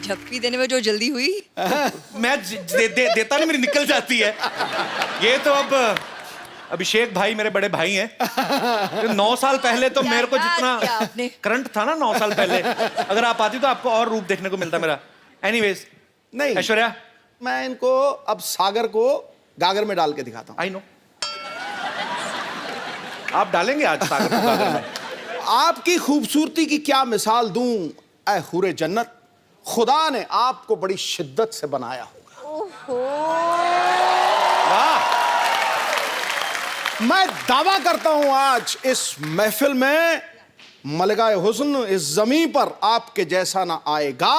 झप्पी देने में जो जल्दी हुई। मैं देता नहीं, मेरी निकल जाती है। ये तो अब अभिषेक भाई मेरे बड़े भाई हैं। 9 साल पहले तो मेरे को जितना करंट था ना 9 साल पहले, अगर आप आती तो आपको और रूप देखने को मिलता मेरा। एनीवेज, नहीं ऐश्वर्या, मैं इनको अब सागर को गागर में डाल के दिखाता हूँ। आई नो आप डालेंगे आज सागर को गागर में। आपकी खूबसूरती की क्या मिसाल दूं ऐ हुरे जन्नत, खुदा ने आपको बड़ी शिद्दत से बनाया होगा। वाह, मैं दावा करता हूं आज इस महफिल में मलकाए हुस्न इस जमीन पर आपके जैसा ना आएगा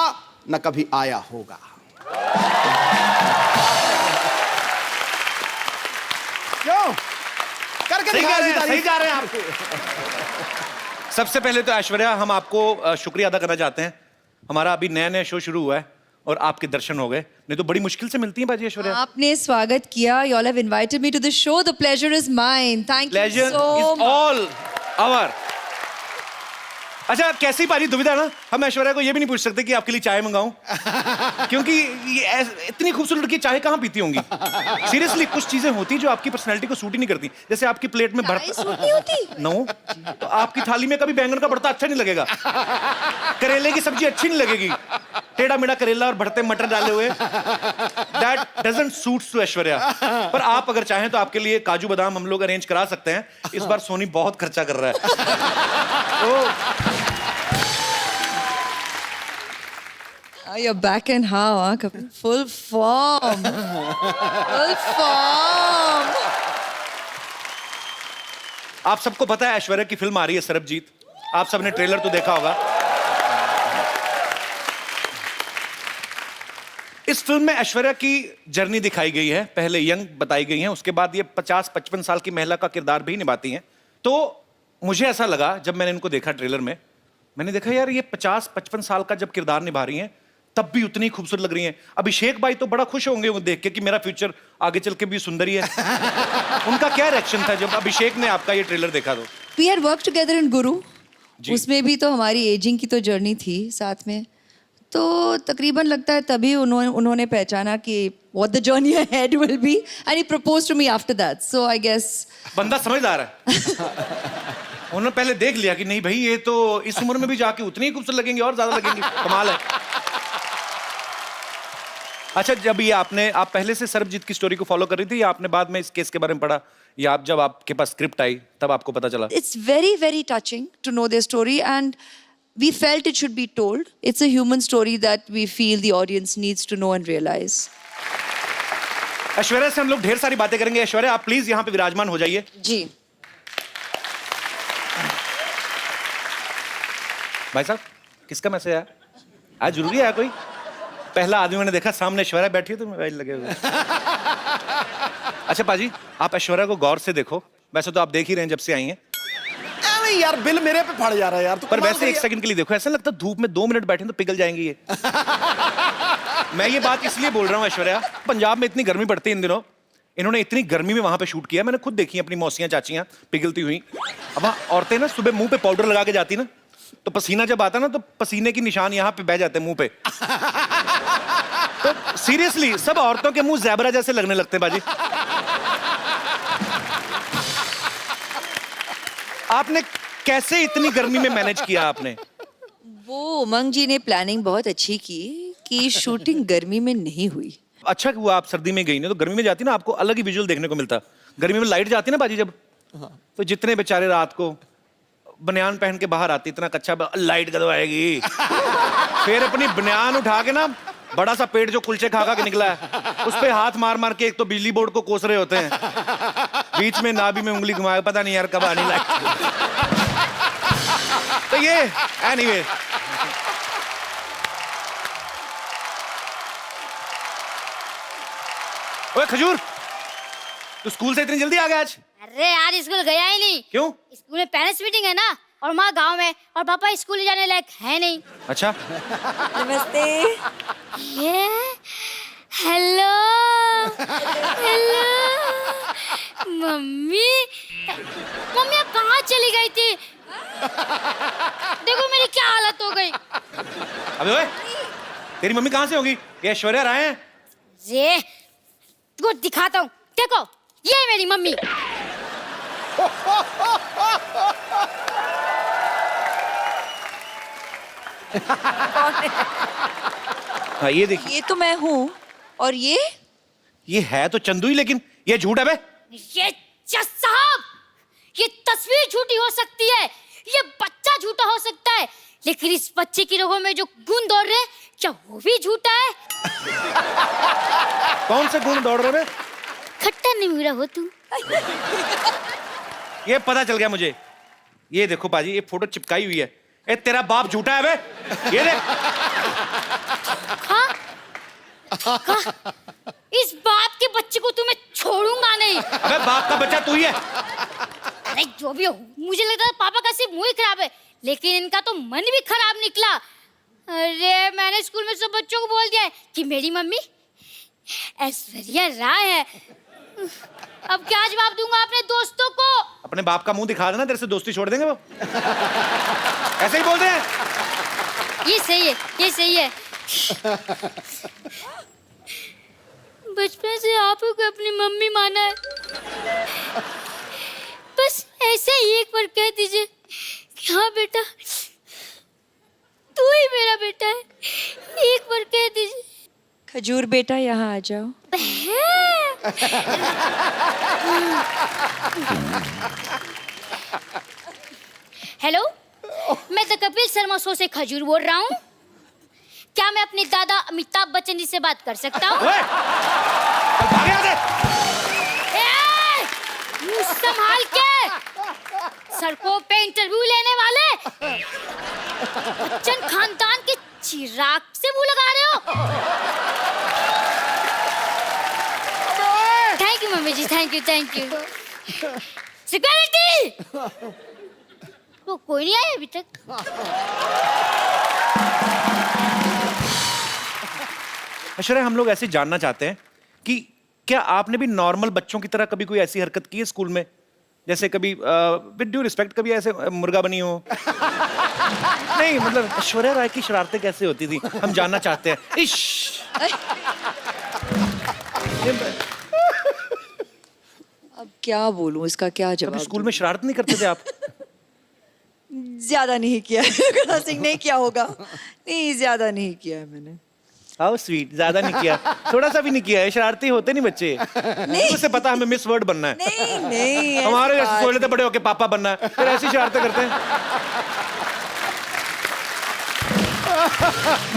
न कभी आया होगा। क्यों करके सही दिखाया जा रहे हैं आप। सबसे पहले तो ऐश्वर्या, हम आपको शुक्रिया अदा करना चाहते हैं। हमारा अभी नया नया शो शुरू हुआ है और आपके दर्शन हो गए, नहीं तो बड़ी मुश्किल से मिलती हैं बाजी ऐश्वर्या। आपने स्वागत किया, you all have invited me to the show. The pleasure is mine. Thank you Pleasure so is much. all our. अच्छा, कैसी पाजी दुविधा ना, हम ऐश्वर्या को ये भी नहीं पूछ सकते कि आपके लिए चाय मंगाऊं, क्योंकि ये इतनी खूबसूरत लड़की चाय कहाँ पीती होंगी। सीरियसली, कुछ चीजें होती जो आपकी पर्सनैलिटी को सूट ही नहीं करती। जैसे आपकी प्लेट में चाय सूट नहीं होती? नो, तो आपकी थाली में कभी बैंगन का भरता अच्छा नहीं लगेगा, करेले की सब्जी अच्छी नहीं लगेगी, टेढ़ा मेढ़ा करेला और भरते मटर डाले हुए, that doesn't suits to Aishwarya. पर आप अगर चाहें तो आपके लिए काजू बादाम हम लोग अरेंज करा सकते हैं। इस बार सोनी बहुत खर्चा कर रहा है। You're back and how, huh? Kapil? Full form. Full form. आप सबको पता है ऐश्वर्या की फिल्म आ रही है सरबजीत, आप सबने ट्रेलर तो देखा होगा। इस फिल्म में ऐश्वर्या की जर्नी दिखाई गई है, पहले यंग बताई गई है, उसके बाद ये 50-55 साल की महिला का किरदार भी निभाती हैं। तो मुझे ऐसा लगा जब मैंने इनको देखा ट्रेलर में, मैंने देखा यार ये 50-55 साल का जब किरदार निभा रही हैं तब भी उतनी खूबसूरत लग रही हैं। अभिषेक भाई तो बड़ा खुश होंगे वो देख के कि मेरा फ्यूचर आगे चल के भी सुंदर ही है। उनका क्या रिएक्शन था जब अभिषेक ने आपका ये ट्रेलर देखा? तो We had worked together in Guru. उसमें भी तो हमारी एजिंग की तो जर्नी थी साथ में, तो तकरीबन लगता है तभी उन्होंने पहचाना कि what the journey ahead will be and he proposed to me after that. So I guess बंदा समझदार है। उन्होंने पहले देख लिया कि नहीं भाई ये तो इस उम्र में भी जाके उतनी ही खूबसूरत लगेंगी और ज्यादा लगेंगी, कमाल है। अच्छा, जब ये आप पहले से सरबजीत की स्टोरी को फॉलो कर रही थी या आपने बाद में इस केस के बारे में पढ़ा, या जब आपके पास स्क्रिप्ट आई तब आपको पता चला? It's very, very touching to know their story and we felt it should be told. It's a human story that we feel the audience needs to know and realize. Aishwarya से हम लोग ढेर सारी बातें करेंगे। ऐश्वर्या, आप प्लीज यहाँ पे विराजमान हो जाइए। जी। भाई साहब, किसका मैसेज आया? आज जरूरी है कोई? पहला आदमी मैंने देखा सामने ऐश्वर्या बैठी है तो मोबाइल लगे हुए। अच्छा पाजी, आप ऐश्वर्या को गौर से देखो, वैसे तो आप देख ही रहे हैं जब से आई हैं। यार बिल मेरे पे पड़ जा रहा है यार। पर वैसे एक सेकंड के लिए देखो, ऐसा लगता है धूप में 2 मिनट बैठे तो पिघल जाएंगी ये। मैं ये बात इसलिए बोल रहा हूँ ऐश्वर्या, पंजाब में इतनी गर्मी पड़ती है इन दिनों, इन्होंने इतनी गर्मी में वहां पे शूट किया, मैंने खुद देखी अपनी मौसियां चाचियां पिघलती हुई। अब औरतें ना सुबह मुंह पे पाउडर लगा के जाती ना, तो पसीना जब आता ना तो पसीने की निशान यहाँ पे बह जाते हैं मुंह पे। तो सीरियसली सब औरतों के मुंह ज़ेबरा जैसे लगने लगते हैं बाजी। आपने कैसे इतनी गर्मी में मैनेज किया आपने? वो उमंग जी ने प्लानिंग बहुत अच्छी की कि शूटिंग गर्मी में नहीं हुई। अच्छा हुआ आप सर्दी में गई ना, तो गर्मी में जाती ना आपको अलग ही विजुअल देखने को मिलता। गर्मी में लाइट जाती ना बाजी जब, तो जितने बेचारे रात को बनियान पहन के बाहर आती, इतना कच्चा लाइट कदम आएगी, फिर अपनी बनियान उठा के ना बड़ा सा पेट जो कुलचे खा खा के निकला है उस पे हाथ मार मार के एक तो बिजली बोर्ड को कोस रहे होते हैं, बीच में नाभि में उंगली घुमाए, पता नहीं यार कब आनी लाइट। तो ये एनीवे, ओए खजूर, तू स्कूल से इतनी जल्दी आ गया आज? अरे आज स्कूल गया ही नहीं। क्यों? स्कूल में पेरेंट्स मीटिंग है ना, और माँ गांव में, और पापा स्कूल जाने लायक है नहीं। अच्छा, नमस्ते। ये हेलो हेलो मम्मी, मम्मी आप कहाँ चली गई थी? देखो मेरी क्या हालत हो गई। अबे ओए, तेरी मम्मी कहाँ से होगी? ये ऐश्वर्या राय है? ये तुझको दिखाता हूँ, देखो ये है मेरी मम्मी। हाँ ये देखिए, ये तो मैं हूँ, और ये है तो चंदू ही, लेकिन ये झूठ है बे। ये जज साहब, ये तस्वीर झूठी हो सकती है, ये बच्चा झूठा हो सकता है, लेकिन इस बच्चे की रगों में जो खून दौड़ रहे हैं, क्या वो भी झूठा है? कौन से गुण दौड़ रहे बे? खट्टा नहीं मेरा हो तू। ये पता चल गया मुझे। ये देखो बाजी, ये फोटो चिपकाई हुई है। ए तेरा बाप झूठा है बे, ये देख। हाँ? इस बाप के बच्चे को तुम्हें छोड़ूंगा नहीं। अबे बाप का बच्चा तू ही है। अरे जो भी हो, मुझे लगता है पापा का सिर्फ मुंह ही खराब है, लेकिन इनका तो मन भी खराब निकला। अरे मैंने स्कूल में सब बच्चों को बोल दिया है कि मेरी मम्मी ऐश्वर्या राय है। अब क्या जवाब दूंगा अपने दोस्तों को? अपने बाप का मुंह दिखा देना, तेरे से दोस्ती छोड़ देंगे वो। ऐसे ही बोल रहे हैं। ये सही है, ये सही है। बचपन से आप को अपनी मम्मी माना है, बस ऐसे ही एक बार कह दीजिए कि हाँ बेटा तू ही मेरा बेटा है, एक बार कह दीजिए। खजूर बेटा यहाँ आ जाओ। हेलो, मैं द कपिल शर्मा शो से खजूर बोल रहा हूँ। क्या मैं अपने दादा अमिताभ बच्चन जी से बात कर सकता हूँ? ओए, चल भाग यहाँ से। मुंह संभाल के, सड़कों पे इंटरव्यू लेने वाले बच्चन खानदान के चिराग से मुंह लगा रहे हो। Thank you mummy ji, thank you thank you. Security, तो कोई नहीं आया अभी तक। ऐश्वर्या, हम लोग ऐसे जानना चाहते हैं कि क्या आपने भी नॉर्मल बच्चों की तरह कभी कोई ऐसी हरकत की है स्कूल में? जैसे कभी विद ड्यू रिस्पेक्ट कभी ऐसे मुर्गा बनी हो? नहीं मतलब ऐश्वर्या राय की शरारतें कैसे होती थी, हम जानना चाहते हैं। इश अब क्या बोलूं, इसका क्या कभी जवाब स्कूल में शरारत नहीं करते थे आप? ज्यादा नहीं किया है। सिंह नहीं किया होगा, नहीं ज्यादा नहीं किया है मैंने। हाउ स्वीट, ज्यादा नहीं किया, थोड़ा सा भी नहीं किया है। शरारती होते नहीं बच्चे, नहीं उसे पता हमें मिस वर्ड बनना है। नहीं नहीं, हमारे जैसे सोच लेते बड़े होके पापा बनना है, फिर ऐसी शरारतें करते हैं।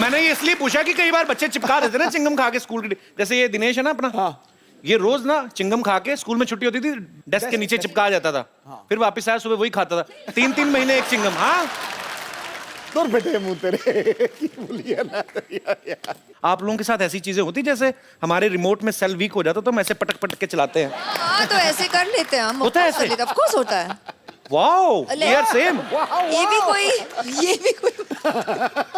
मैंने ये इसलिए पूछा कि कई बार बच्चे चिपका देते ना चिंगम खा के स्कूल के, जैसे ये दिनेश है ना अपना, ये रोज ना चिंगम खा के स्कूल में छुट्टी होती थी डेस्क के नीचे चिपका जाता था, फिर वापस आया सुबह वही खाता था। 3-3 महीने एक चिंगम। हाँ दूर बेटे मुंह तेरे बोलिए ना यार। आप लोगों के साथ ऐसी चीजें होती जैसे हमारे रिमोट में सेल वीक हो जाता तो हम ऐसे पटक पटक के चलाते हैं? हाँ तो ऐसे कर लेते हैं हम। होता है ऐसे? ऑफ कोर्स होता है। वाओ, अले, वी आर सेम। ये भी कोई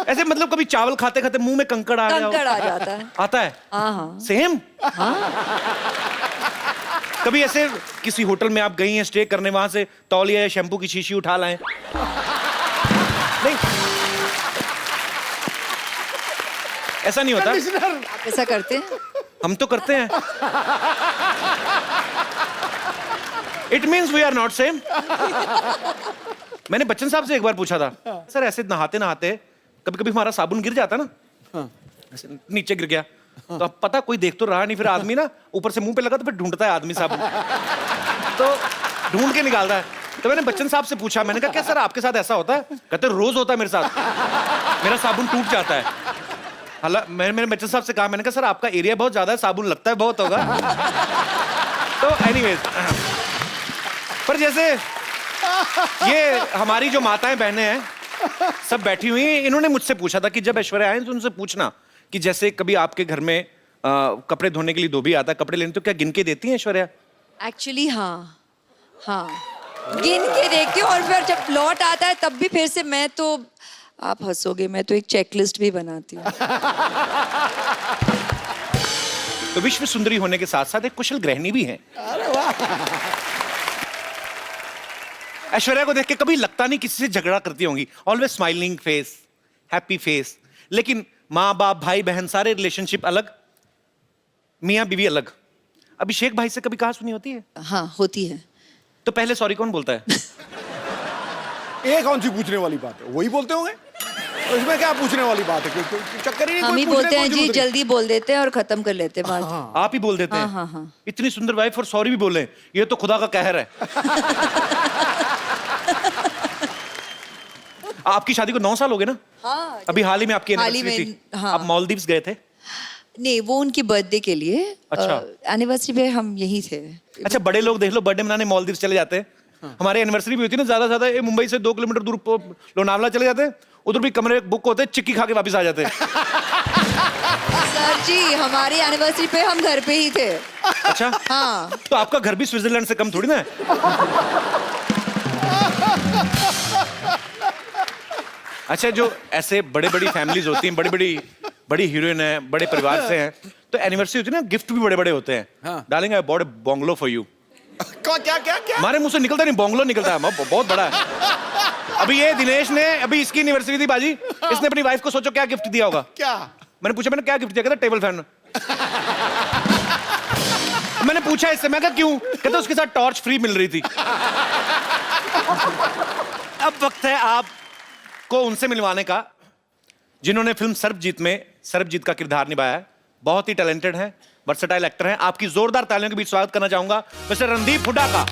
ऐसे मतलब कभी चावल खाते खाते मुंह में कंकड़ आ गया हो? कंकड़ आ जाता है। आता है? हाँ हाँ। सेम। कभी ऐसे किसी होटल में आप गई हैं स्टे करने, वहां से तौलिया या शैम्पू की शीशी उठा लाएं? नहीं, ऐसा नहीं होता। आप ऐसा करते हैं? हम तो करते हैं। It means we are not same. मैंने बच्चन साहब से एक बार पूछा था, सर ऐसे नहाते नहाते कभी कभी हमारा साबुन गिर जाता ना, ऐसे नीचे गिर गया, तो अब पता कोई देख तो रहा नहीं, फिर आदमी ना ऊपर से मुंह पे लगा तो फिर ढूंढता है आदमी साबुन, तो ढूंढ के निकालता है। तो मैंने बच्चन साहब से पूछा, मैंने कहा क्या सर आपके साथ ऐसा होता है? कहते रोज होता है मेरे साथ, मेरा साबुन टूट जाता है। हालांकि मैंने बच्चन साहब से कहा, मैंने कहा सर आपका एरिया बहुत ज्यादा है, साबुन लगता है बहुत होगा। तो एनीवेज, पर जैसे ये हमारी जो माताएं बहनें हैं सब बैठी हुई हैं, इन्होंने मुझसे पूछा था कि जब ऐश्वर्या आए तो उनसे पूछना कि जैसे कभी आपके घर में कपड़े धोने के लिए धोबी आता है कपड़े लेने, तो क्या गिन के देती हैं ऐश्वर्या? एक्चुअली हाँ हाँ, गिन के देखती हूँ, और फिर जब लौट आता है तब भी फिर से मैं तो, आप हंसोगे, मैं तो एक चेकलिस्ट भी बनाती हूँ। तो विश्व सुंदरी होने के साथ साथ एक कुशल गृहिणी भी हैं। ऐश्वर्या को देख के कभी लगता नहीं किसी से झगड़ा करती होंगी, always smiling face, happy face, लेकिन माँ बाप भाई बहन सारे रिलेशनशिप अलग, मियाँ बीवी अलग। अभिषेक भाई से कभी कहा सुनी होती है? हाँ होती है। तो पहले सॉरी कौन बोलता है? ये कौन सी पूछने वाली बात है, वही बोलते होंगे। तो इसमें क्या पूछने वाली बात है, कोई चक्कर ही नहीं। हम कोई ही पूछने बोलते की हैं जी, जरूरत नहीं। जल्दी बोल देते हैं और खत्म कर लेते हैं बात। आप ही बोल देते हैं? हाँ, हाँ, हाँ। इतनी सुंदर वाइफ और सॉरी भी बोले, ये तो खुदा का कहर है। आपकी शादी को 9 साल हो गए ना? हाँ, अभी हाल ही में आपकी हाल ही एनिवर्सरी में, थी। हाँ। आप मालदीव्स गए थे? नहीं, वो उनकी बर्थडे के लिए। अच्छा। एनिवर्सरी पे हम यहीं थे। अच्छा, बड़े लोग देख लो बर्थडे मनाने मालदीव्स चले जाते हैं। हमारी एनिवर्सरी भी होती है ना, ज्यादा से ज्यादा ये मुंबई से 2 किलोमीटर दूर लोनावला चले जाते हैं, उधर भी कमरे बुक होते हैं, चिक्की खा के वापस आ जाते हैं। सर जी, हमारी एनिवर्सरी पे हम घर पे ही थे। अच्छा, हाँ। तो आपका घर भी स्विट्जरलैंड से कम थोड़ी ना है। अच्छा, जो ऐसे बड़े बड़ी फैमिलीज होती हैं, बड़ी हीरोइन है, बड़े परिवार से हैं, तो एनिवर्सरी होती है ना, गिफ्ट भी बड़े बड़े होते हैं। हाँ। Darling, I bought a bungalow for you. क्या क्या क्या क्या? हमारे मुंह से निकलता नहीं, बंगलो निकलता है, बहुत बड़ा है। अभी ये दिनेश ने, अभी इसकी एनिवर्सरी थी बाजी, इसने अपनी वाइफ को सोचो क्या गिफ्ट दिया होगा। क्या? मैंने पूछा, मैंने क्या गिफ्ट दिया? कहता टेबल फैन। मैंने पूछा इससे, मैं कहा क्यों? कहता उसके साथ टॉर्च फ्री मिल रही थी। अब वक्त है आपको उनसे मिलवाने का जिन्होंने फिल्म सर्वजीत में सर्वजीत का किरदार निभाया है। बहुत ही टैलेंटेड है, वर्सेटाइल एक्टर हैं। आपकी जोरदार तालियों के बीच स्वागत करना चाहूंगा मिस्टर रणदीप हुड्डा का।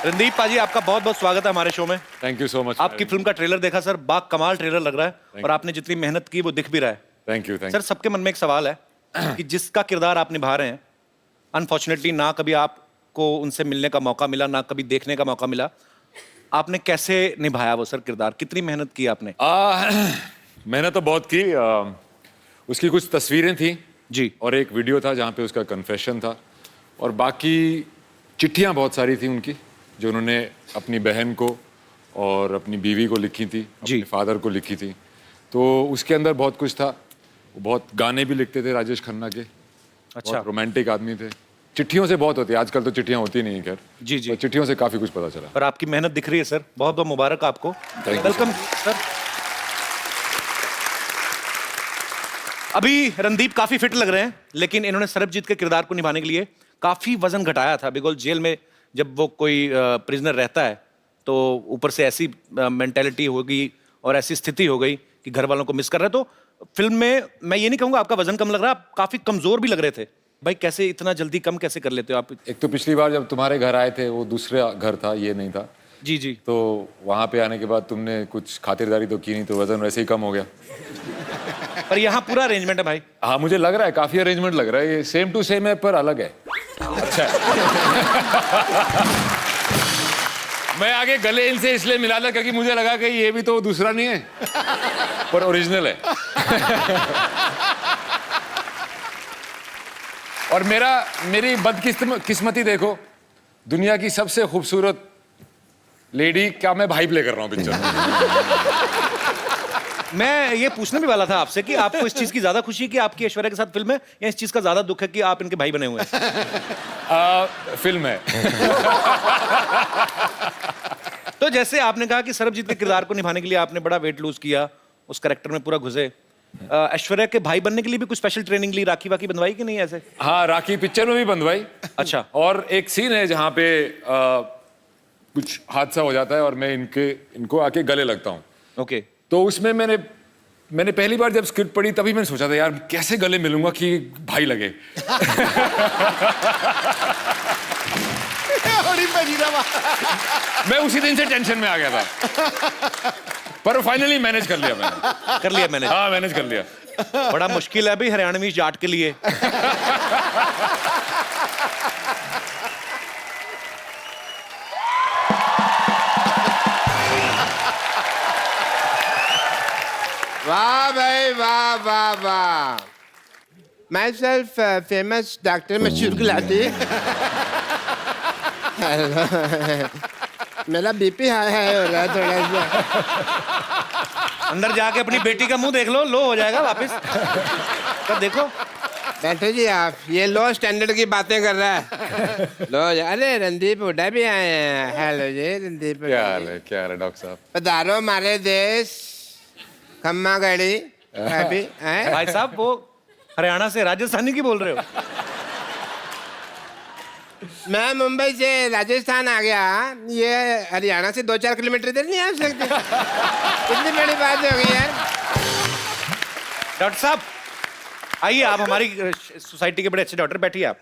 रणदीप पाजी, आपका बहुत बहुत स्वागत है हमारे शो में। Thank you so much. आपकी फिल्म का ट्रेलर देखा सर, बा कमाल ट्रेलर लग रहा है और आपने जितनी मेहनत की वो दिख भी रहा है। थैंक यू सर, सबके मन में एक सवाल है कि जिसका किरदार आप निभा रहे हैं, अनफॉर्चुनेटली ना कभी आपको उनसे मिलने का मौका मिला, ना कभी देखने का मौका मिला, आपने कैसे निभाया वो सर किरदार? कितनी मेहनत की आपने? मैंने तो बहुत की। उसकी कुछ तस्वीरें थी जी, और एक वीडियो था जहाँ पे उसका कन्फेशन था, और बाकी चिट्ठियाँ बहुत सारी थी उनकी जो उन्होंने अपनी बहन को और अपनी बीवी को लिखी थी, अपने फादर को लिखी थी। तो उसके अंदर बहुत कुछ था। वो बहुत गाने भी लिखते थे राजेश खन्ना के। अच्छा। बहुत रोमांटिक आदमी थे। चिट्ठियों से बहुत होती है, आजकल तो चिट्ठियाँ होती नहीं, खैर जी जी, पर चिट्ठियों से काफी कुछ पता चला। पर आपकी मेहनत दिख रही है सर, बहुत बहुत मुबारक आपको। Thank you, welcome sir. अभी रणदीप काफी फिट लग रहे हैं, लेकिन इन्होंने सर्वजीत के किरदार को निभाने के लिए काफी वजन घटाया था। बिकॉज जेल में जब वो कोई प्रिजनर रहता है तो ऊपर से ऐसी मेंटेलिटी हो गई और ऐसी स्थिति हो गई कि घर वालों को मिस कर रहे। तो फिल्म में मैं ये नहीं कहूंगा आपका वजन कम लग रहा, आप काफी कमजोर भी लग रहे थे। भाई कैसे इतना जल्दी कम कैसे कर लेते हो आप? एक तो पिछली बार जब तुम्हारे घर आए थे वो दूसरा घर था, ये नहीं था। जी जी। तो वहां पे आने के बाद तुमने कुछ खातिरदारी तो की नहीं, तो वजन वैसे ही कम हो गया। पर यहाँ पूरा अरेंजमेंट है भाई। हाँ, मुझे लग रहा है काफी अरेंजमेंट लग रहा है। ये सेम टू सेम है पर अलग है। अच्छा है। मैं आगे गले इनसे इसलिए मिला था क्योंकि मुझे लगा कि ये भी तो दूसरा नहीं है पर ओरिजिनल है। और मेरी बदकिस्मती देखो, दुनिया की सबसे खूबसूरत लेडी क्या मैं भाई प्ले कर रहा हूँ पिक्चर में। मैं ये पूछने भी वाला था आपसे कि आपको इस चीज की ज्यादा खुशी है कि आपकी ऐश्वर्या के साथ फिल्म है, या इस चीज का ज्यादा दुख है कि आप इनके भाई बने हुए हैं? फिल्म है। तो जैसे आपने कहा कि सर्वजीत के किरदार को निभाने के लिए आपने बड़ा वेट लूज किया, उस कैरेक्टर में पूरा घुसे। ऐश्वर्या के भाई बनने के लिए भी कुछ स्पेशल ट्रेनिंग ली, राखी वाकी बंधवाई कि नहीं ऐसे? हाँ, राखी पिक्चर में भी बंधवाई। अच्छा। और एक सीन है जहाँ पे कुछ हादसा हो जाता है और मैं इनको आके गले लगता हूँ। ओके। तो उसमें मैंने पहली बार जब स्क्रिप्ट पढ़ी तभी मैंने सोचा था यार कैसे गले मिलूंगा कि भाई लगे। मैं उसी दिन से टेंशन में आ गया था, पर फाइनली मैनेज कर लिया मैंने। हाँ, मैनेज कर लिया। बड़ा मुश्किल है भाई हरियाणवी जाट के लिए। वाह भाई वाह वाह वाह। माई सेल्फ फेमस डॉक्टर मशहूर गुलाटी। मेरा बीपी हाई हाई हो रहा है थोड़ा सा। अंदर जाके अपनी बेटी का मुंह देख लो, लो हो जाएगा वापस। तो देखो बैठो जी आप, ये लो स्टैंडर्ड की बातें कर रहा है। लो अरे रणदीप हुड्डा भी आए हैं। हेलो जी रणदीप। क्या हाल है, क्या हाल है डॉक्टर साहब? पधारो हमारे देश, खम्मा गढ़ी अभी हैं? भाई साहब, वो हरियाणा से राजस्थानी की बोल रहे हो? मैं मुंबई से राजस्थान आ गया, ये हरियाणा से 2-4 किलोमीटर इधर नहीं आ सकते। कितनी बड़ी बात हो गई यार। डॉक्टर साहब आइए, आप हमारी सोसाइटी के बड़े अच्छे डॉक्टर, बैठिए आप।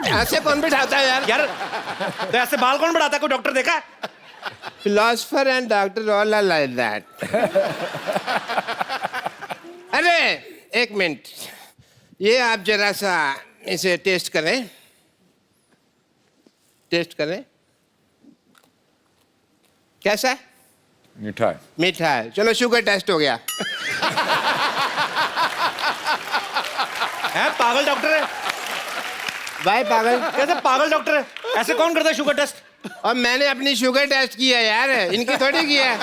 ऐसे कौन बिठाता है यार? यार तो ऐसे बाल कौन बढ़ाता है? कोई डॉक्टर देखा है? Philosopher and doctor all are like that. अरे एक मिनट, ये आप जरा सा इसे टेस्ट करें, टेस्ट करें। कैसा है? मीठा है। मीठा है। चलो शुगर टेस्ट हो गया। है पागल डॉक्टर है? भाई पागल, कैसे पागल डॉक्टर है? ऐसे कौन करता है शुगर टेस्ट? और मैंने अपनी शुगर टेस्ट किया यार, इनकी थोड़ी किया।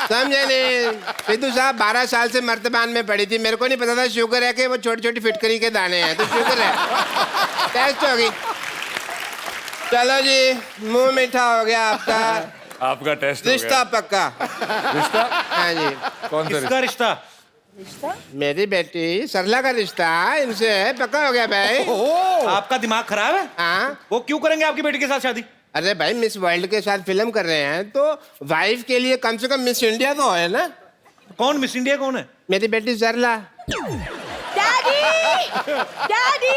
समझे नहीं? सिद्धू साहब 12 साल से मर्तबान में पड़ी थी, मेरे को नहीं पता था शुगर है कि वो छोटी छोटी फिटकरी के दाने हैं। तो शुगर है, टेस्ट हो गई। चलो जी, मुंह मीठा हो गया आपका। आपका टेस्ट हो रिश्ता गया। पक्का। रिश्ता? हाँ जी। कौन सा किसका रिश्ता? मेरी बेटी सरला का रिश्ता इनसे पक्का हो गया भाई। आपका दिमाग खराब है? हाँ। वो क्यों करेंगे आपकी बेटी के साथ शादी? अरे भाई, मिस वर्ल्ड के साथ फिल्म कर रहे हैं तो वाइफ के लिए कम से कम मिस इंडिया तो है ना। कौन मिस इंडिया कौन है? मेरी बेटी सरला। डैडी, डैडी,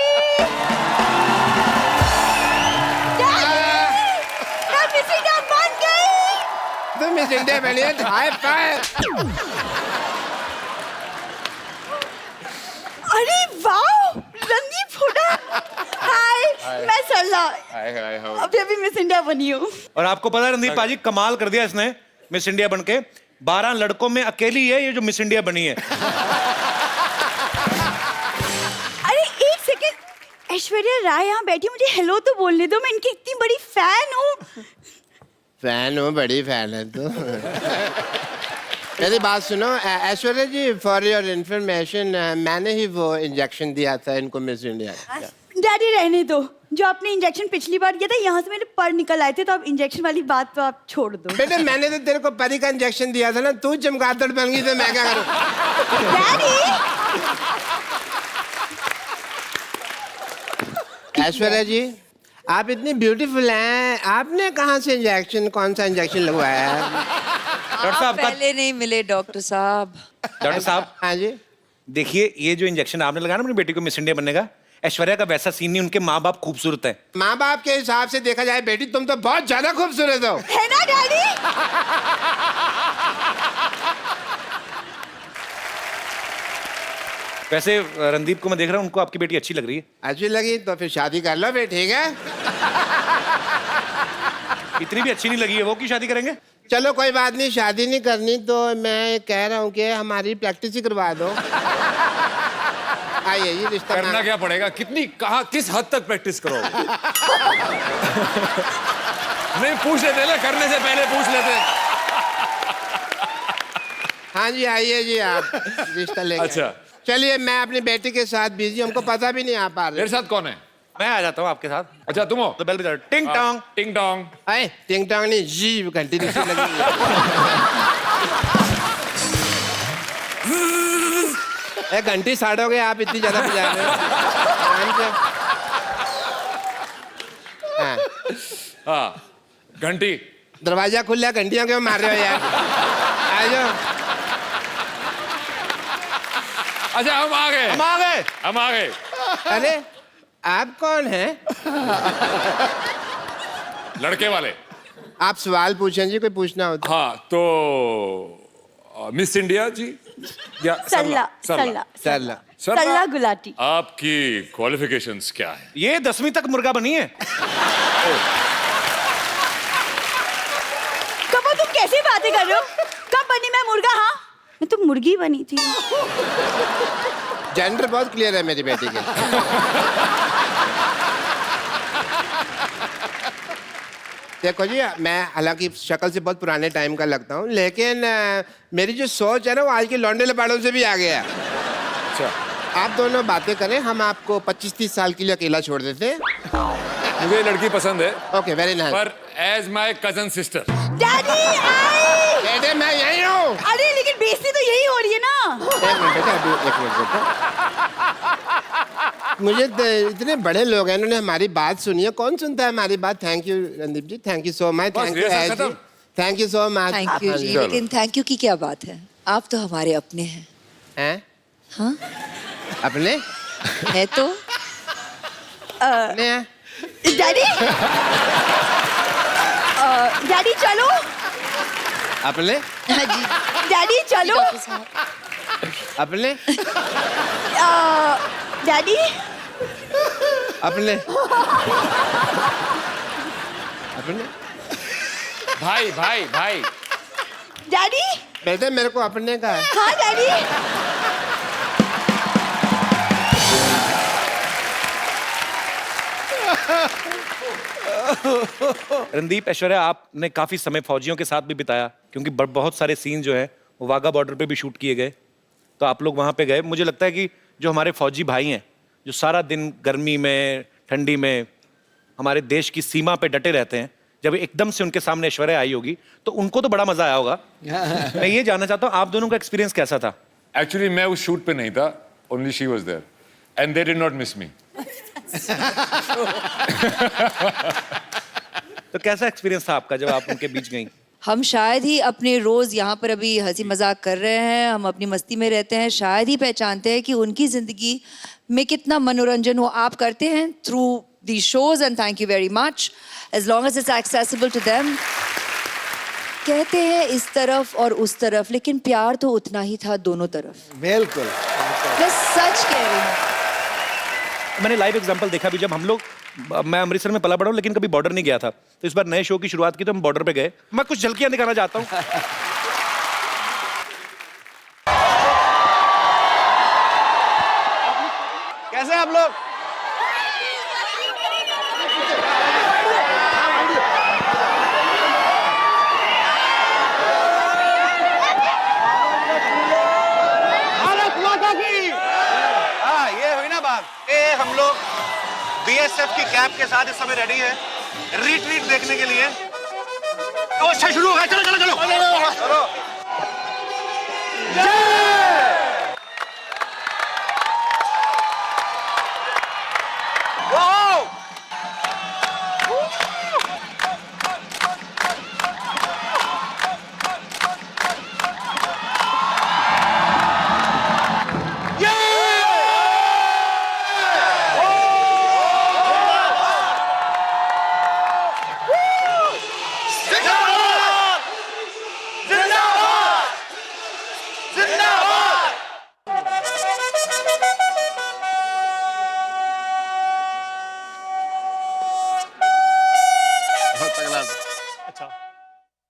मैं मिस इंडिया बन गई। तो मिस इंडिया बनी है, हाई फाइव। अरे वाह, रणदीप हुड्डा। हाय, मैं सरला, हाय हाय हाय। अभी अभी मिस इंडिया बनी हूँ। और आपको पता है रणदीप पाजी, कमाल कर दिया इसने मिस इंडिया बनके। 12 लड़कों में अकेली है ये जो मिस इंडिया बनी है। अरे एक सेकंड, ऐश्वर्या राय यहाँ बैठी, मुझे हेलो तो बोलने दो, मैं इनकी इतनी बड़ी फैन हूँ। फैन हो, बड़ी फैन है तो। मेरी बात सुनो ऐश्वर्या जी, फॉर योर इंफॉर्मेशन, मैंने ही वो इंजेक्शन दिया था इनको मिस इंडिया। डैडी रहने दो, जो आपने इंजेक्शन पिछली बार किया था यहाँ से मेरे पर निकल आए थे, तो अब इंजेक्शन वाली बात तो आप छोड़ दो। बेटे मैंने तो तेरे को परी का इंजेक्शन दिया था ना, तू चमगादड़ बन गई तो मैं क्या करूं? डैडी, ऐश्वर्या जी, आप इतनी ब्यूटीफुल हैं, आपने कहाँ से इंजेक्शन, कौन सा इंजेक्शन लगवाया है? डॉक्टर साहब का पहले नहीं मिले डॉक्टर साहब। डॉक्टर साहब हाँ जी। देखिए, ये जो इंजेक्शन आपने लगाया ना अपनी बेटी को मिस इंडिया बनने का, ऐश्वर्या का वैसा सीन नहीं, उनके माँ बाप खूबसूरत है। माँ बाप के हिसाब से देखा जाए बेटी, तुम तो बहुत ज्यादा खूबसूरत हो। है ना डैडी? वैसे रणदीप को मैं देख रहा हूँ, उनको आपकी बेटी अच्छी लग रही है। अच्छी लगी तो फिर शादी कर लो फिर, ठीक है? इतनी भी अच्छी नहीं लगी है वो, की शादी करेंगे? चलो कोई बात नहीं, शादी नहीं करनी तो मैं कह रहा हूँ कि हमारी प्रैक्टिस ही करवा दो। आइए ये रिश्ता करना क्या पड़ेगा? कितनी, कहाँ, किस हद तक प्रैक्टिस करो? नहीं पूछ लेते ना, करने से पहले पूछ लेते। हाँ जी आइए जी, आप रिश्ता लेके अच्छा। आइए। चलिए, मैं अपनी बेटी के साथ बिजी, हमको पता भी नहीं आ पा रहे। मेरे साथ कौन है? मैं आ जाता हूँ आपके साथ। अच्छा तुम हो? तो बेल बजा, टिंग टोंग। टिंग टोंग। आए टिंग टोंग नहीं, जी घंटी नीचे लगी है। एक घंटी साड़ोगे आप, इतनी ज्यादा बजा रहे हो। आराम से। हाँ, हाँ घंटी। दरवाजा खुला, घंटियां क्यों मार रहे हो यार? आ जाओ। अच्छा हम आ गए, हम आ गए। हम आ गए। अरे आप कौन हैं? लड़के वाले। आप सवाल पूछें जी, कोई पूछना हो तो। हाँ तो मिस इंडिया जी या सरला, सरला, सरला, सरला। सरला गुलाटी। आपकी क्वालिफिकेशंस क्या है? ये 10वीं तक मुर्गा बनी है। कब तुम कैसी बातें कर रहे हो? कब बनी मैं मुर्गा? हाँ, मैं तो मुर्गी बनी थी। जेंडर बहुत क्लियर है मेरी बेटी के। देखो जी, मैं हालांकि शक्ल से बहुत पुराने टाइम का लगता हूँ, लेकिन मेरी जो सोच है ना वो आज के लौंडे लपाड़ों से भी आगे है। अच्छा, आप दोनों बातें करें, हम आपको 25-30 साल के लिए अकेला छोड़ देते हैं। मुझे ये लड़की पसंद है, ओके, वेरी नाइस। पर as my cousin sister. Daddy आई। बेटे मैं यही हूँ। अरे लेकिन बेइज्जती तो यही हो रही है ना। एक मिनट बेटा, अभी एक मिनट बेटा। मुझे इतने बड़े लोग हैं, इन्होंने हमारी बात सुनी है। कौन सुनता है हमारी बात? Thank you Randeep ji, thank you so much. Thank you, thank you so much. Thank you ji, लेकिन थैंक यू की क्या बात है? आप तो हमारे अपने हैं। हैं? हाँ अपने? है तो अपने हैं? डैडी। डैडी चलो। अपने? हाँ जी डैडी चलो। अपने? डैडी। अपने? अपने? भाई भाई भाई। डैडी। बेटे मेरे को अपने का है। हाँ डैडी। रणदीप, ऐश्वर्या, आपने काफी समय फौजियों के साथ भी बिताया, क्योंकि बहुत सारे सीन जो हैं वो वाघा बॉर्डर पे भी शूट किए गए, तो आप लोग वहां पे गए। मुझे लगता है कि जो हमारे फौजी भाई हैं, जो सारा दिन गर्मी में ठंडी में हमारे देश की सीमा पे डटे रहते हैं, जब एकदम से उनके सामने ऐश्वर्या आई होगी तो उनको तो बड़ा मजा आया होगा। मैं ये जानना चाहता हूँ, आप दोनों का एक्सपीरियंस कैसा था? एक्चुअली मैं उस शूट पे नहीं था, only she was there and they did not miss me. तो कैसा एक्सपीरियंस था आपका जब आप उनके बीच गई? हम शायद ही अपने रोज यहाँ पर अभी हंसी मजाक कर रहे हैं, हम अपनी मस्ती में रहते हैं, शायद ही पहचानते हैं कि उनकी जिंदगी में कितना मनोरंजन हो। आप करते हैं through the shows and thank you very much, as long as it's accessible to them. कहते हैं इस तरफ और उस तरफ, लेकिन प्यार तो उतना ही था दोनों तरफ। बिल्कुल। मैं सच कह रही हूँ। मैंने लाइव एग्जांपल देखा भी, जब हम लोग, मैं अमृतसर में पला बड़ा हूं लेकिन कभी बॉर्डर नहीं गया था, तो इस बार नए शो की शुरुआत की तो हम बॉर्डर पे गए। मैं कुछ झलकियां दिखाना चाहता हूं। कैसे हैं आप लोग? भारत माता की। हाँ, ये हुई ना बात। हम लोग बीएसएफ की कैप के साथ इस समय रेडी है रिट्रीट देखने के लिए। अच्छा शुरू हो गया, चलो चलो चलो चलो।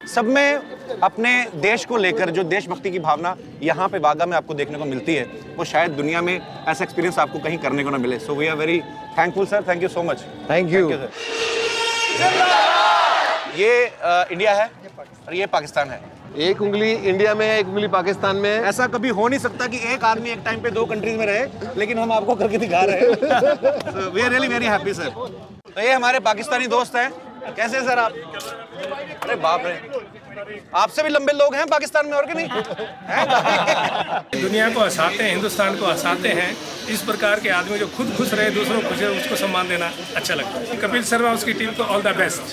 सब में अपने देश को लेकर जो देशभक्ति की भावना यहाँ पे वाघा में आपको देखने को मिलती है, वो शायद दुनिया में ऐसा एक्सपीरियंस आपको कहीं करने को ना मिले। So we are very thankful sir, thank you so much. Thank you. ये इंडिया है और ये पाकिस्तान है। एक उंगली इंडिया में है, एक उंगली पाकिस्तान में है। ऐसा कभी हो नहीं सकता कि एक आदमी एक टाइम पे दो कंट्रीज में रहे, लेकिन हम आपको करके दिखा रहे हैं। We are really very happy sir. तो ये हमारे पाकिस्तानी दोस्त हैं। कैसे हैं सर आप? अरे बाप रे, आपसे भी लंबे लोग हैं पाकिस्तान में, और कि नहीं हैं? दुनिया को हंसाते हैं, हिंदुस्तान को हंसाते हैं। इस प्रकार के आदमी जो खुद खुश रहे, दूसरों को खुश रहे, उसको सम्मान देना अच्छा लगता है। कपिल शर्मा उसकी टीम को all the best.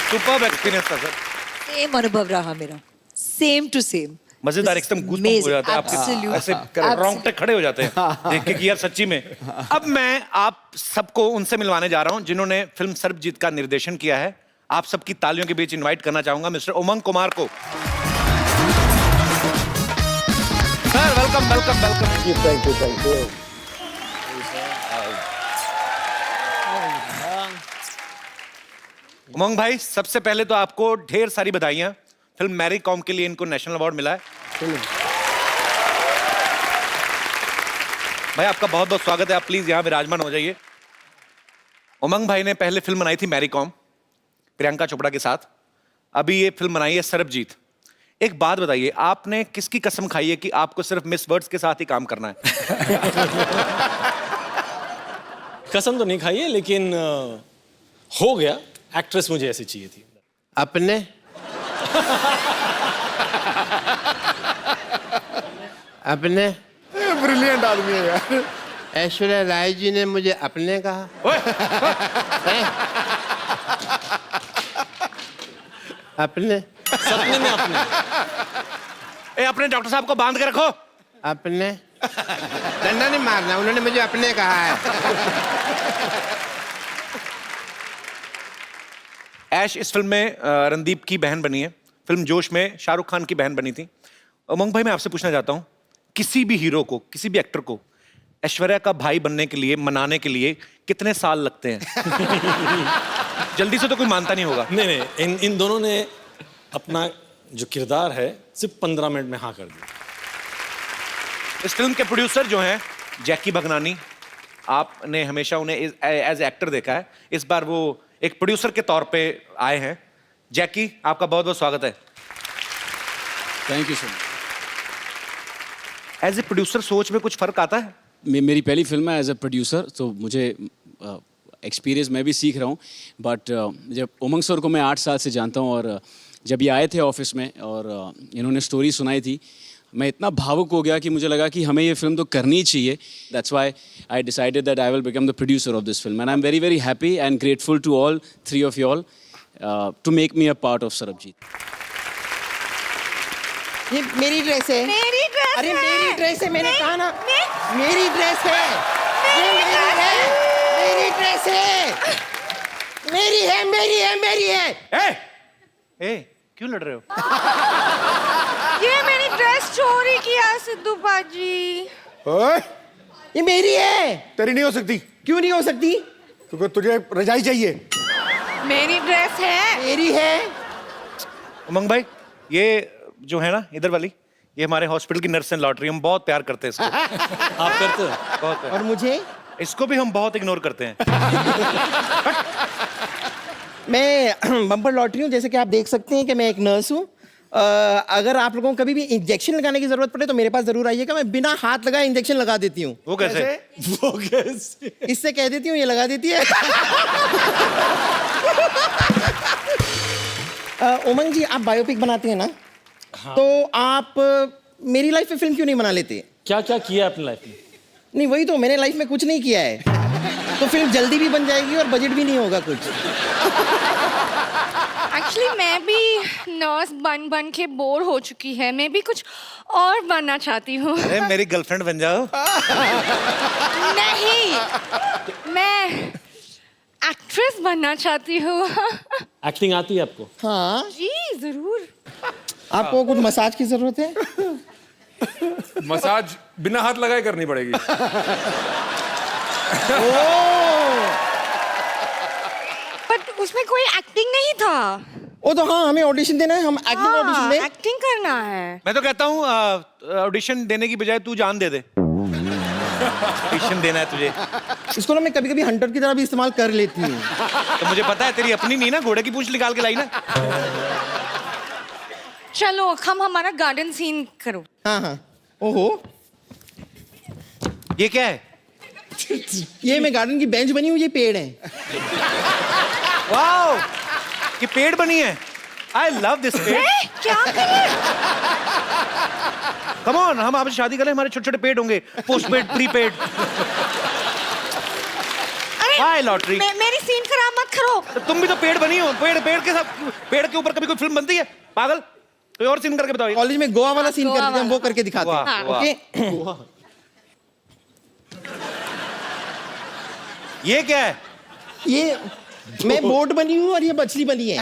Superb experience था सर। सेम अनुभव रहा मेरा, सेम टू सेम। मजेदार, एकदम गूज़बम्प हो जाता है आपके, ऐसे रोंगटे खड़े हो जाते हैं देख के कि यार सच्ची में। अब मैं आप सबको उनसे मिलवाने जा रहा हूं जिन्होंने फिल्म सर्वजीत का निर्देशन किया है। आप सबकी तालियों के बीच इनवाइट करना चाहूंगा मिस्टर उमंग कुमार को। Sir welcome welcome welcome. Thank you thank you. Umang भाई, सबसे पहले तो आपको ढेर सारी बधाइयां। फिल्म मैरी कॉम के लिए इनको नेशनल अवार्ड मिला है। भाई आपका बहुत बहुत स्वागत है, आप प्लीज यहाँ विराजमान हो जाइए। उमंग भाई ने पहले फिल्म बनाई थी मैरी कॉम, प्रियंका चोपड़ा के साथ। अभी ये फिल्म बनाई है सरबजीत। एक बात बताइए, आपने किसकी कसम खाई है कि आपको सिर्फ मिस वर्ड्स के साथ ही काम करना है? कसम तो नहीं खाई है, लेकिन हो गया। एक्ट्रेस मुझे ऐसी चाहिए थी। अपने अपने ब्रिलियंट आदमी है यार। ऐश्वर्या राय जी ने मुझे अपने कहा। हैं? अपने सपने में अपने। अपने डॉक्टर साहब को बांध के रखो। अपने डंडा नहीं मारना, उन्होंने मुझे अपने कहा है। ऐश इस फिल्म में रणदीप की बहन बनी है। फिल्म जोश में शाहरुख खान की बहन बनी थी। उमंग भाई, मैं आपसे पूछना चाहता हूँ, किसी भी हीरो को, किसी भी एक्टर को ऐश्वर्या का भाई बनने के लिए, मनाने के लिए कितने साल लगते हैं? जल्दी से तो कोई मानता नहीं होगा। नहीं, इन दोनों ने अपना जो किरदार है सिर्फ 15 मिनट में हाँ कर दिया। इस फिल्म के प्रोड्यूसर जो हैं जैकी भगनानी, आपने हमेशा उन्हें एज एक्टर देखा है, इस बार वो एक प्रोड्यूसर के तौर पे आए हैं। जैकी, आपका बहुत बहुत स्वागत है। Thank you so much. As a producer सोच में कुछ फर्क आता है? मेरी पहली फिल्म है एज ए प्रोड्यूसर, तो मुझे एक्सपीरियंस मैं भी सीख रहा हूँ। बट जब उमंग सर को मैं 8 साल से जानता हूँ, और जब ये आए थे ऑफिस में और इन्होंने स्टोरी सुनाई थी, मैं इतना भावुक हो गया कि मुझे लगा कि हमें ये फिल्म तो करनी ही चाहिए। That's why I decided that I will become the producer of this film, and I am very very happy and grateful to all 3 of you all to make me a part of Sarbjit. ये मेरी dress है। मेरी dress अरे है। मेरी dress है, मैंने कहा ना। मे- मेरी ड्रेस है। ये मेरी है। मेरी ड्रेस है। मेरी है, मेरी है, मेरी है। ए, क्यों लड़ रहे हो? ये मेरी ड्रेस चोरी किया सिद्धू बाजी। ओए, ये मेरी है। तेरी नहीं हो सकती। क्यों नहीं हो सकती? क्योंकि तुझे रजाई चाहिए। मेरी ड्रेस है। मेरी है। उमंग भाई, ये जो है ना इधर वाली, ये हमारे हॉस्पिटल की नर्स एंड लॉटरी, हम बहुत प्यार करते हैं इसको। आप करते हो? बहुत प्यार। और मुझे? इसको भी हम बहुत इग्नोर करते हैं। मैं बम्पर लॉटरी हूँ, जैसे कि आप देख सकते हैं कि मैं एक नर्स हूँ। अगर आप लोगों को कभी भी इंजेक्शन लगाने की जरूरत पड़े तो मेरे पास जरूर आइएगा, मैं बिना हाथ लगाए इंजेक्शन लगा देती हूँ। वो कैसे? वो कैसे? इससे कह देती हूँ, ये लगा देती है। उमंग जी, आप बायोपिक बनाते हैं ना? हाँ। तो आप मेरी लाइफ में फिल्म क्यों नहीं बना लेते? क्या क्या किया अपनी लाइफ में? नहीं, वही तो, मैंने लाइफ में कुछ नहीं किया है। तो फिल्म जल्दी भी बन जाएगी और बजट भी नहीं होगा कुछ। एक्चुअली मैं भी नर्स बन बन के बोर हो चुकी है, मैं भी कुछ और बनना चाहती हूँ। अरे मेरी गर्लफ्रेंड बन जाओ। नहीं, मैं एक्ट्रेस बनना चाहती हूँ। एक्टिंग आती है आपको? हाँ जी जरूर। आपको कुछ मसाज की जरूरत है? मसाज बिना हाथ लगाए करनी पड़ेगी। बट उसमें कोई एक्टिंग नहीं था। वो तो हाँ, हमें ऑडिशन देना है, हम एक्टिंग ऑडिशन दें। एक्टिंग करना है। मैं तो कहता हूँ ऑडिशन देने की बजाय तू जान दे दे। ऑडिशन देना है तुझे। इसको ना मैं कभी कभी हंटर की तरह भी इस्तेमाल कर लेती हूँ। तो मुझे पता है तेरी अपनी नहीं ना, घोड़े की पूंछ निकाल के लाई ना। चलो हम हमारा गार्डन सीन करो। हाँ हाँ। ओहो, ये क्या है? ये मैं गार्डन की बेंच बनी हुई, ये पेड़ है। वाओ, ये पेड़ बनी है। आई लव दिस पेड़। क्या करें? कम ऑन, हम आपसे शादी करें, हमारे छोटे छोटे पेड़ होंगे, पोस्ट पेड, प्री पेड। हाय लॉटरी। मेरी सीन खराब मत करो। तुम भी तो पेड़ बनी हो। पेड़ के साथ, पेड़ के ऊपर कभी कोई फिल्म बनती है? पागल, कोई और सीन करके बताओ। कॉलेज में गोवा वाला सीन करते हैं, हम वो करके दिखाते हैं। वाह, वाह। ओके। ये क्या है? ये मैं बोट बनी हूँ और ये मछली बनी है।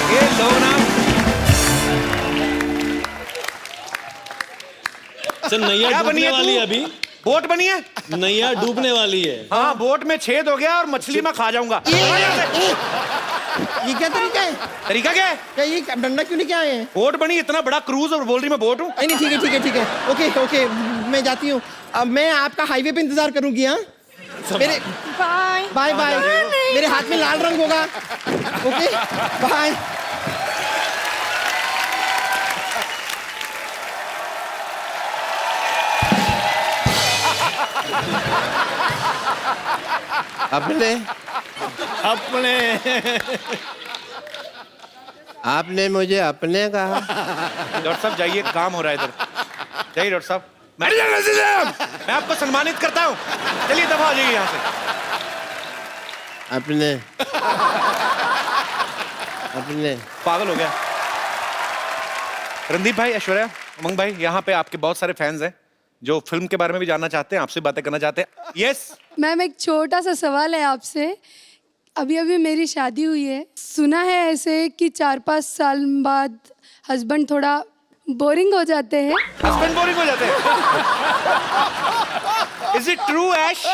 ये लो ना। सर नैया क्या बनी डूबने है वाली तू? है अभी। बोट बनी है? नैया डूबने वाली है। हाँ, बोट में छेद हो गया और मछली में खा जाऊंगा। ये क्या तरीका है? तरीका क्या है? क्या ये डंडा क्यों लेके आए हैं? बोट बनी, इतना बड़ा क्रूज, और बोल रही मैं बोट हूँ। नहीं ठीक है, ठीक है, ठीक है। ओके ओके, मैं जाती हूँ। अब मैं आपका हाईवे पे इंतजार करूंगी। हाँ मेरे बाय बाय बाय। मेरे हाथ में लाल रंग होगा। Okay bye. अपने आपने मुझे अपने कहा। डॉक्टर साहब जाइए, काम हो रहा है इधर। जाइए डॉक्टर साहब, मैं आपको सम्मानित करता हूँ। चलिए दफा हो जाइए यहाँ से। अपने अपने पागल हो गया। रणदीप भाई, ऐश्वर्या, उमंग भाई, यहाँ पे आपके बहुत सारे फैंस हैं जो फिल्म के बारे में भी जानना चाहते हैं, आपसे बातें करना चाहते हैं। यस मैम, एक छोटा सा सवाल है आपसे। अभी अभी मेरी शादी हुई है, सुना है ऐसे कि 4-5 साल बाद हस्बैंड थोड़ा बोरिंग हो जाते हैं। हस्बैंड बोरिंग हो जाते हैं? Is it true, ऐश?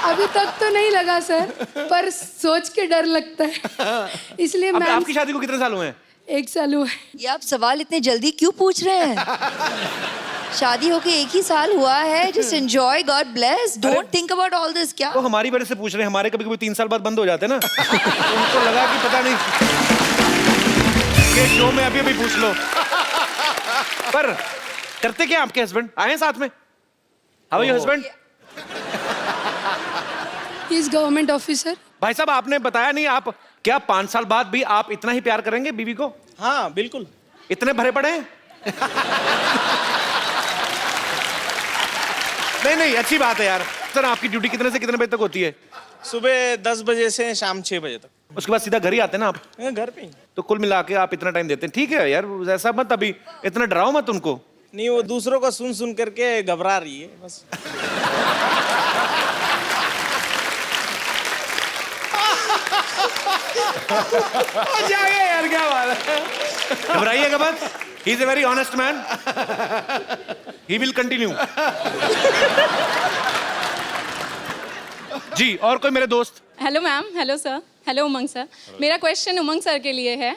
अभी तक तो नहीं लगा सर, पर सोच के डर लगता है, इसलिए मैं। आपकी शादी को कितने साल हुए हैं? 1 साल हुआ है। ये आप सवाल इतने जल्दी क्यों पूछ रहे हैं? शादी होके 1 ही साल हुआ है। Just enjoy, God bless, don't think about all this. क्या वो हमारी वजह से पूछ रहे हैं? हमारे कभी कभी 3 साल बाद बंद हो जाते हैं ना। तो उनको लगा कि पता नहीं ये शो में अभी अभी पूछ लो। पर करते क्या आपके हस्बैंड? आए हैं साथ में? How are your husband? He is government officer. भाई साहब, आपने बताया नहीं, आप क्या 5 साल बाद भी आप इतना ही प्यार करेंगे बीवी को? हाँ बिल्कुल। इतने भरे पड़े हैं? नहीं, अच्छी बात है यार। सर, आपकी ड्यूटी कितने से कितने बजे तक होती है? सुबह 10 बजे से शाम 6 बजे तक। उसके बाद सीधा घर ही आते हैं ना आप? घर पे ही। तो कुल मिला के आप इतना टाइम देते हैं। ठीक है यार, ऐसा मत, अभी इतना डराओ मत उनको। नहीं, वो दूसरों का सुन सुन करके घबरा रही है बस। जाइए यार, क्या बात है। घबराइएगा मत, he is a very honest man, he will continue. जी, और कोई मेरे दोस्त? Hello ma'am, hello sir, hello Umang sir. मेरा क्वेश्चन उमंग सर के लिए है।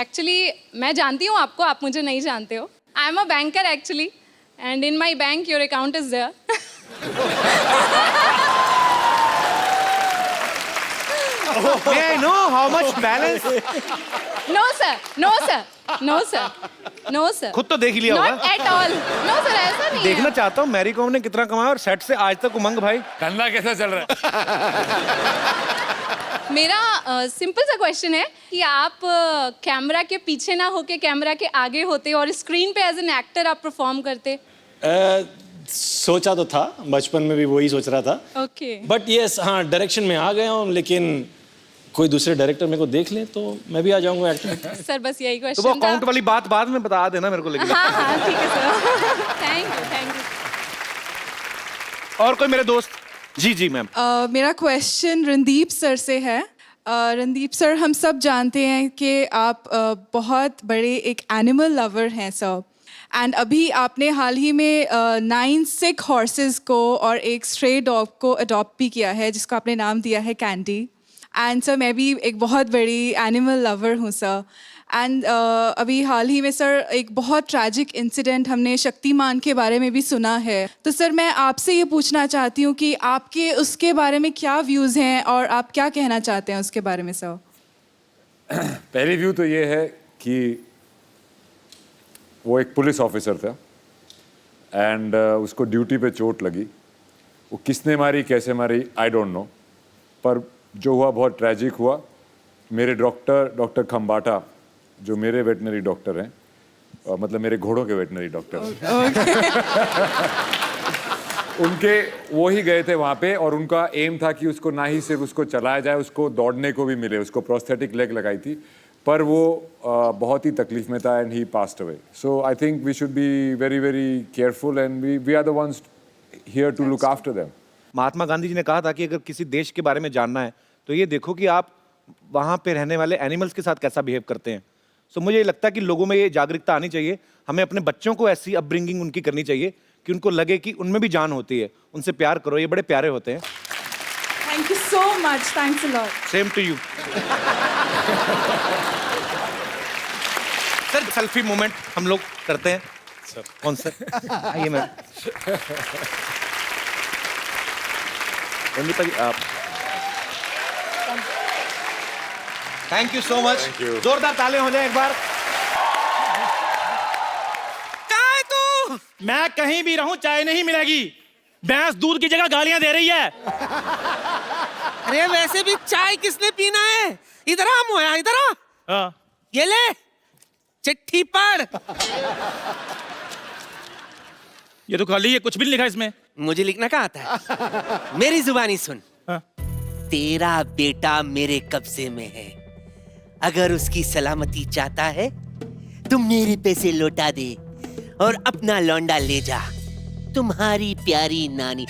एक्चुअली मैं जानती हूँ आपको, आप मुझे नहीं जानते हो। I am a banker actually, and in my bank your account is there. May I know how much balance? No sir, no sir, no sir, no sir. खुद तो देख ही लिया होगा। Not at all. No sir, ऐसा नहीं है। देखना चाहता हूँ मैरी कॉम ने कितना कमाया और सेट से आज तक उमंग भाई धंधा कैसा चल रहा है? मेरा सिंपल सा क्वेश्चन है कि आप कैमरा के पीछे ना होके कैमरा के आगे होते और स्क्रीन पे एज एन एक्टर आप परफॉर्म करते। सोचा तो था, बचपन में भी वही सोच रहा था। ओके। बट यस, हाँ डायरेक्शन में आ गया हूँ, लेकिन कोई दूसरे डायरेक्टर मेरे को देख ले तो मैं भी आ जाऊंगा एक्टर। सर बस यही तो क्वेश्चन वो था। अकाउंट वाली बात बाद में बता देना मेरे को, लेकिन हाँ हाँ ठीक है सर। Thank you. और कोई मेरे दोस्त? जी जी मैम। मेरा क्वेश्चन रणदीप सर से है। रणदीप सर, हम सब जानते हैं कि आप बहुत बड़े एक एनिमल लवर हैं सर, एंड अभी आपने हाल ही में 9 सिक हॉर्सेस को और एक स्ट्रे डॉग को अडॉप्ट भी किया है, जिसको आपने नाम दिया है कैंडी। एंड सर, मैं भी एक बहुत बड़ी एनिमल लवर हूँ सर। एंड अभी हाल ही में सर एक बहुत ट्रैजिक इंसिडेंट हमने शक्तिमान के बारे में भी सुना है। तो सर मैं आपसे ये पूछना चाहती हूँ कि आपके उसके बारे में क्या व्यूज़ हैं और आप क्या कहना चाहते हैं उसके बारे में सर? पहली व्यू तो ये है कि वो एक पुलिस ऑफिसर था एंड उसको ड्यूटी पे चोट लगी। वो किसने मारी, कैसे मारी, आई डोंट नो, पर जो हुआ बहुत ट्रैजिक हुआ। मेरे डॉक्टर खम्बाटा, जो मेरे वेटनरी डॉक्टर हैं, मतलब मेरे घोड़ों के वेटनरी डॉक्टर उनके वो ही गए थे वहाँ पे, और उनका एम था कि उसको ना ही सिर्फ उसको चलाया जाए, उसको दौड़ने को भी मिले। उसको प्रोस्थेटिक लेग लगाई थी, पर वो बहुत ही तकलीफ में था and he passed away. So I think we should be very very careful and we are the ones here to look after them. Mahatma Gandhi ji ने कहा था कि अगर किसी देश के बारे में जानना है तो ये देखो कि आप वहाँ पे रहने वाले एनिमल्स के साथ कैसा बिहेव करते हैं। सो मुझे लगता है कि लोगों में ये जागरूकता आनी चाहिए। हमें अपने बच्चों को ऐसी अपब्रिंगिंग उनकी करनी चाहिए कि उनको लगे कि उनमें भी जान होती है। उनसे प्यार करो, ये बड़े प्यारे होते हैं। Thank you so much, thanks a lot. Same to you. Sir selfie moment हम लोग करते हैं। सर। कौन सा? आइए मैं रणदीप जी आप थैंक यू सो मच। जोरदार तालियां हो जाए एक बार। कहाँ है तू? मैं कहीं भी रहूं चाय नहीं मिलेगी। भैंस दूध की जगह गालियां दे रही है। अरे वैसे भी चाय किसने पीना है? इधर आ मोया, इधर आ। हाँ। ये ले चिट्ठी पढ़। ये तो खाली है, कुछ भी नहीं लिखा इसमें। मुझे लिखना कहाँ आता है? मेरी जुबानी सुन। हाँ। तेरा बेटा मेरे कब्जे में है, अगर उसकी सलामती चाहता है तो मेरे पैसे लौटा दे और अपना लौंडा ले जा। तुम्हारी प्यारी नानी।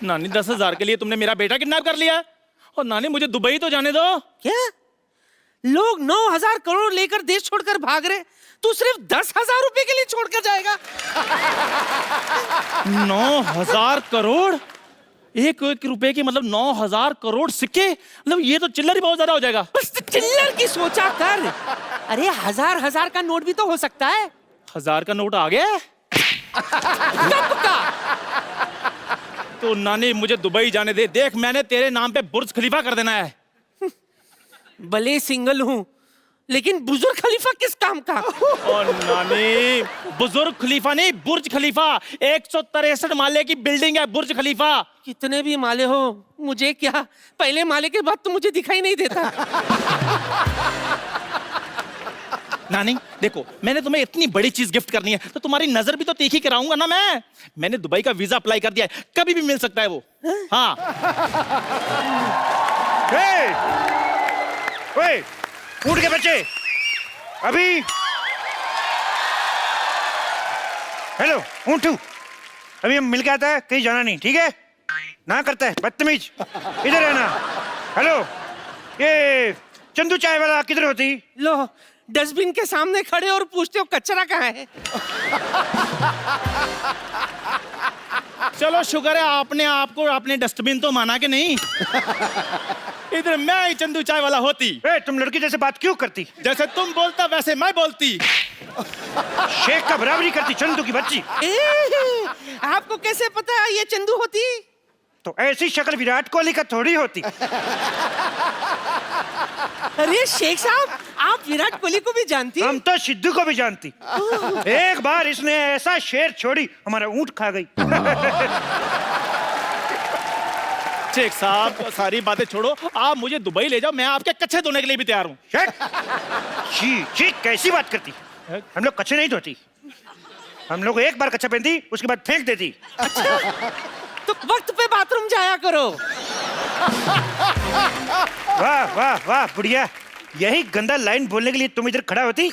नानी 10,000 के लिए तुमने मेरा बेटा किडनैप कर लिया? और नानी मुझे दुबई तो जाने दो। क्या? लोग 9,000 करोड़ लेकर देश छोड़कर भाग रहे, तू सिर्फ 10,000 रुपए के लिए छोड़कर जाएगा? 9,000 करोड़? एक रुपए की मतलब 9,000 करोड़ सिक्के? मतलब ये तो चिल्लर ही बहुत ज्यादा हो जाएगा। बस चिल्लर की सोचा कर। अरे 1,000 का नोट भी तो हो सकता है। 1,000 का नोट आ गया? कब का? तो नानी मुझे दुबई जाने दे। देख मैंने तेरे नाम पे बुर्ज खलीफा कर देना है। भले सिंगल हूँ लेकिन बुजुर्ग खलीफा किस काम का? और नानी बुजुर्ग खलीफा नहीं, बुर्ज खलीफा। 163 माले की बिल्डिंग है बुर्ज खलीफा। कितने भी माले हो मुझे क्या, पहले माले के बाद तो मुझे दिखाई नहीं देता। नानी देखो मैंने तुम्हें इतनी बड़ी चीज गिफ्ट करनी है तो तुम्हारी नजर भी तो तीखी कराऊंगा ना मैं। मैंने दुबई का वीजा अप्लाई कर दिया है, कभी भी मिल सकता है वो। हाँ। ओए, उठ के बच्चे अभी। हेलो ऊँटू, अभी हम मिल के आता है, कहीं जाना नहीं, ठीक है? ना करता है बदतमीज, इधर रहना। हेलो, ये चंदू चाय वाला किधर होती? लो डस्टबिन के सामने खड़े और पूछते हो कचरा कहाँ है? चलो शुक्र है आपने आपको अपने डस्टबिन तो माना कि नहीं। इधर मैं ही चंदू चाय वाला होती। तुम लड़की जैसे बात क्यों करती? जैसे तुम बोलता वैसे मैं बोलती। शेख का बराबरी करती चंदू की बच्ची। आपको कैसे पता ये चंदू होती? तो ऐसी शक्ल विराट कोहली का थोड़ी होती। अरे शेख साहब आप विराट कोहली को भी जानती? हम तो सिद्धू को भी जानती। एक बार इसने ऐसा शेर छोड़ी हमारा ऊंट खा गई। शेख साहब सारी बातें छोड़ो, आप मुझे दुबई ले जाओ, मैं आपके कच्चे धोने के लिए भी तैयार हूँ। छी कैसी बात करती? हम लोग कच्चे नहीं धोती, हम लोग एक बार कच्चा पहनती उसके बाद फेंक देती। अच्छा, तो वक्त पे बाथरूम जाया करो। वाह वाह वाह बुढ़िया, यही गंदा लाइन बोलने के लिए तुम इधर खड़ा होती?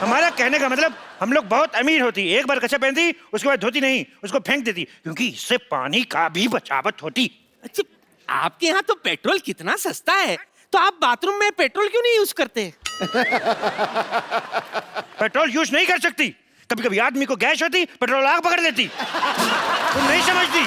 हमारा कहने का मतलब हम लोग बहुत अमीर होती, एक बार कच्चा पहनती उसके बाद धोती नहीं, उसको फेंक देती, क्योंकि इससे पानी का भी बचावट होती। अच्छा, आपके यहाँ तो पेट्रोल कितना सस्ता है, तो आप बाथरूम में पेट्रोल क्यों नहीं यूज करते? पेट्रोल यूज नहीं कर सकती, कभी कभी आदमी को गैस होती, पेट्रोल आग पकड़ लेती। तुम नहीं समझती।